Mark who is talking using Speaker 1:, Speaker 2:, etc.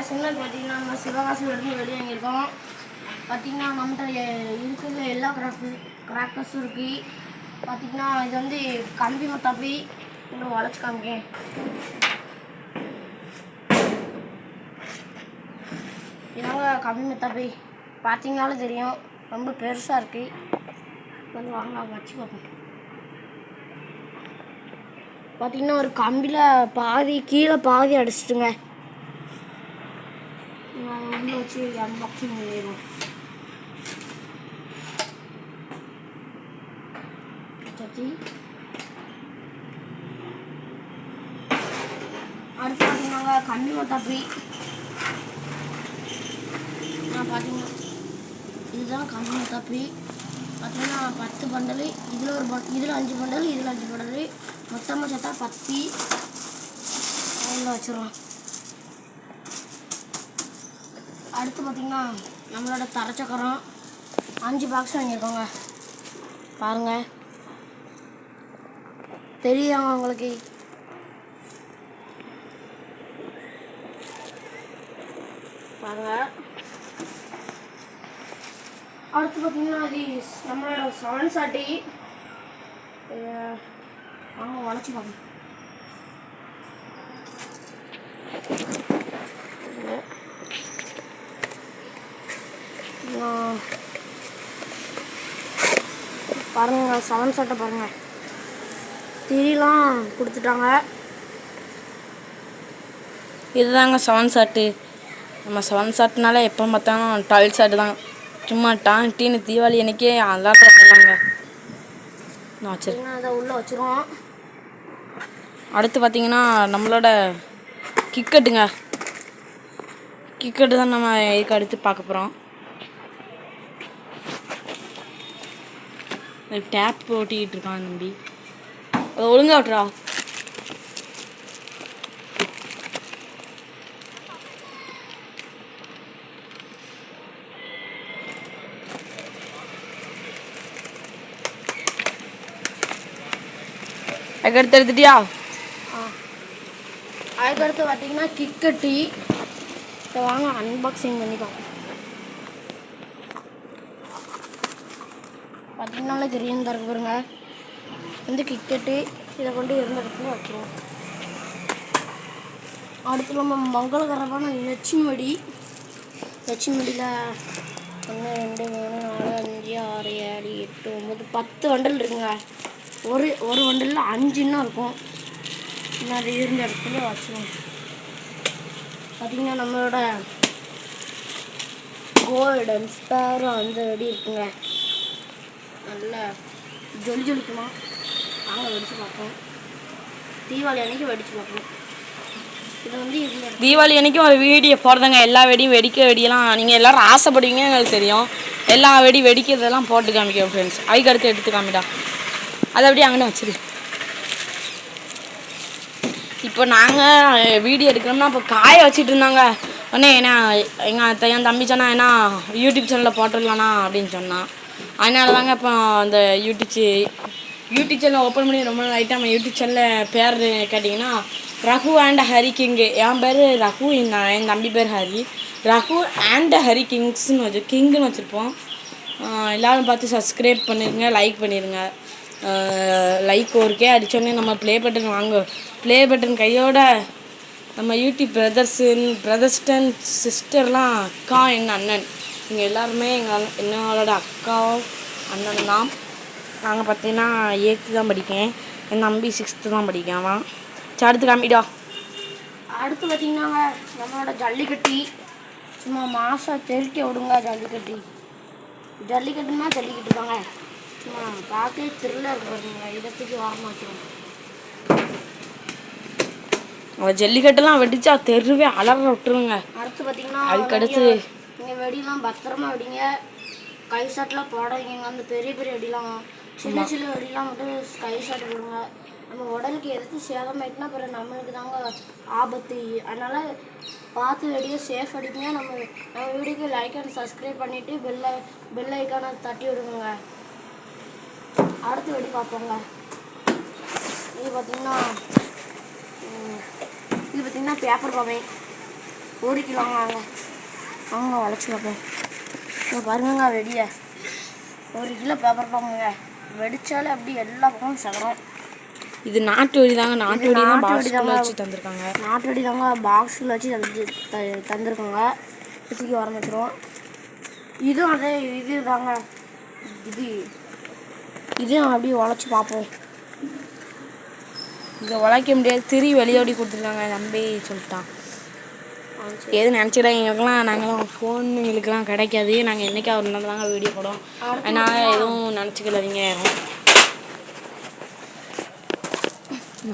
Speaker 1: Signal பார்த்தீங்கன்னா நம்ம சிவகாசியிலேருந்து வெளியே வாங்கியிருக்கோம். பார்த்தீங்கன்னா நம்மகிட்ட இருக்கிற எல்லா கிராக்கர்ஸும் இருக்குது. பார்த்தீங்கன்னா இது வந்து கம்பி மத்தாப்பி இன்னும் வளைச்சி காமிக்கேன். இதாங்க கம்பி மத்தாப்பி பார்த்தீங்கனாலும் தெரியும், ரொம்ப பெருசாக இருக்குது. வந்து வாங்க வச்சு பார்ப்போம். பார்த்தீங்கன்னா ஒரு கம்பியில் பாதி கீழே பாதி அடிச்சிட்டுங்க. உள்ளே வச்சு அன்பாக்சிங் பண்ணிடுவோம். அடுத்து பார்த்தீங்கன்னா கம்பி மத்தாப்பி. பார்த்தீங்கன்னா இதுதான் கம்பி மத்தாப்பி. பார்த்தீங்கன்னா 10 பண்டல், இதில் 5 பண்டல், இதில் 5 பண்டல், மொத்தமாக சேர்த்தா 10 அதில் வச்சுருவோம். அடுத்து பார்த்திங்கன்னா நம்மளோட தரச்சக்கரம் 5 பாக்ஸ் வாங்கியிருக்கோங்க. பாருங்கள், தெரியுங்க உங்களுக்கு. பாருங்கள். அடுத்து பார்த்தீங்கன்னா அது நம்மளோட 7 சாட்டி. வாங்க உடச்சி பார்ப்போம். பாருங்க 7 சாட்டை பாருங்கள், திரிலாம் கொடுத்துட்டாங்க.
Speaker 2: இதுதாங்க 7 சாட்டு. நம்ம 7 சாட்டுனால எப்போ பார்த்தாலும் 12 சாட்டு தான். சும்மா டீனு தீபாவளி அன்றைக்கே அதான் தரலாங்க. நான் வச்சுருக்கேன்,
Speaker 1: அதை உள்ளே வச்சுருவோம்.
Speaker 2: அடுத்து பார்த்திங்கன்னா நம்மளோட கிக்கெட்டுங்க. கிக்கெட்டு தான் நம்ம இதுக்கு அடுத்து பார்க்க போகிறோம். டேப் ஓட்டிக்கிட்டு இருக்கான் தம்பி, அதை ஒழுங்கா விட்டுறா. அதுக்கடுத்து எடுத்துட்டியா?
Speaker 1: அதுக்கடுத்து பார்த்தீங்கன்னா கிக்கெட்டி. இதை வாங்க அன்பாக்சிங் பண்ணி பார்ப்போம். பார்த்தீங்கன்னாலே தெரியும் தரக்கு பாருங்க, வந்து கிக்கெட்டு. இதை கொண்டு இருந்த இடத்துல வச்சுருவோம். அடுத்து நம்ம மங்களகரமான லட்சுமி வெடி. லட்சுமி வெடியில் 1 2 3 4 5 6 7 8 9 10 வண்டல் இருக்குங்க. ஒரு வண்டலில் 5 இன்னும் இருக்கும். இன்னும் அது இருந்த இடத்துல வச்சுருவோம். பார்த்திங்கன்னா நம்மளோட கோல்டன் ஸ்பேரோ அந்த வெடி இருக்குங்க. நல்லா ஜொலிக்குமா, நாங்கள் வெடித்து பார்ப்போம். தீபாவளி அன்றைக்கி வெடித்து பார்ப்போம். இது வந்து
Speaker 2: தீபாவளி அன்றைக்கும் ஒரு வீடியோ போடுறதுங்க. எல்லா வெடியும் வெடியெல்லாம் நீங்கள் எல்லோரும் ஆசைப்படுவீங்க, எங்களுக்கு தெரியும். எல்லா வெடிக்கிறதெல்லாம் போட்டு காமிக்கிறோம் ஃப்ரெண்ட்ஸ். அதுக்கு அடுத்து எடுத்து காமிடா, அதை அப்படியே அங்கே வச்சிரு. இப்போ நாங்கள் வீடியோ எடுக்கிறோம்னா இப்போ காய வச்சுட்டு இருந்தாங்க. உடனே ஏன்னா என் தம்பி சொன்னா ஏன்னா யூடியூப் சேனலில் போட்டுடலாண்ணா அப்படின்னு சொன்னான். அதனால தாங்க இப்போ அந்த யூடியூப் சேனலை ஓப்பன் பண்ணி ரொம்ப நாள் ஆகிட்டு. நம்ம யூடியூப் சேனலில் பேர் கேட்டிங்கன்னா ரகு அண்ட் ஹரி கிங்கு. என் பேர் ரகு, என் தம்பி பேர் ஹரி. ரகு அண்ட் ஹரி கிங்குன்னு வச்சுருப்போம். எல்லோரும் பார்த்து சப்ஸ்கிரைப் பண்ணிடுங்க, லைக் பண்ணிடுங்க. லைக் ஒருக்கே அடித்தோடனே நம்ம ப்ளே பட்டன் கையோட நம்ம யூடியூப் பிரதர்ஸ் அண்ட் சிஸ்டர்லாம் அக்கா, எங்கள் அண்ணன், இங்கே எல்லாருமே என்னோட அக்காவும் அண்ணனும் தான். நாங்கள் பார்த்தீங்கன்னா 8th தான் படிக்கேன். என் தம்பி 6th தான் படிக்கான். அடுத்து காமிடா.
Speaker 1: அடுத்து பார்த்தீங்கன்னா நம்மளோட ஜல்லிக்கட்டி. சும்மா மாதம் தெருக்கி விடுங்க. ஜல்லிக்கட்டுன்னா ஜல்லிக்கட்டு தாங்க. சும்மா பார்க்கவே திருவிழா இருக்கு பாருங்க. இடத்துக்கு வாரமாக வச்சுருவோம்.
Speaker 2: அவள் ஜல்லிக்கட்டெல்லாம் வெடிச்சா தெருவே அலற விட்டுருங்க.
Speaker 1: அடுத்து பார்த்தீங்கன்னா
Speaker 2: அதுக்கடுத்து
Speaker 1: நீங்கள் வெடிலாம் பத்திரமா வெடிங்க. கை ஷாட்லாம் போடாதீங்க. அந்த பெரிய வெடிலாம், சின்ன வெடிலாம் மட்டும் கை ஷாட் போடுங்க. நம்ம உடலுக்கு எதுக்கு சேதம் ஆயிட்டுனா அப்புறம் நம்மளுக்கு தாங்க ஆபத்து. அதனால் பார்த்து வெடியை சேஃப் அடிங்க. நம்ம வீடியோக்கு லைக் அண்ட் சப்ஸ்கிரைப் பண்ணிவிட்டு பெல் ஐக்கானை தட்டி விடுங்க. அடுத்து வெடி பார்ப்போங்க. இது பார்த்திங்கன்னா பேப்பர் பாமை. ஓடிக்கலாங்க வாங்க உழைச்சி பார்ப்போம். இப்போ பாருங்க வெடியை 1 கிலோ பேப்பர் பாம்புங்க வெடிச்சாலே அப்படி எல்லா பக்கமும் சகரம்.
Speaker 2: இது நாட்டு வெடி தாங்க. நாட்டு வெடி தான் பாக்ஸ்குள்ள வச்சு தந்திருக்காங்க.
Speaker 1: நாட்டு வெடி தாங்க பாக்ஸில் வச்சு தந்துருக்காங்க. வச்சுக்கி ஆரம்பிச்சிடும். இதுவும் அதே இது தாங்க. இதையும் அப்படியே உழைச்சி பார்ப்போம்.
Speaker 2: இதை உழைக்க முடியாது, திரி வெளியோடி கொடுத்துருக்காங்க தம்பி சொல்லிட்டான். எது நினச்சிக்கிட்டா எங்களுக்கெல்லாம் நாங்களாம் ஃபோன் எங்களுக்கெல்லாம் கிடைக்காது. நாங்கள் என்றைக்கா ஒரு நாள் தாங்க வீடியோ போடுவோம். அதனால் எதுவும் நினச்சிக்கலாதீங்க.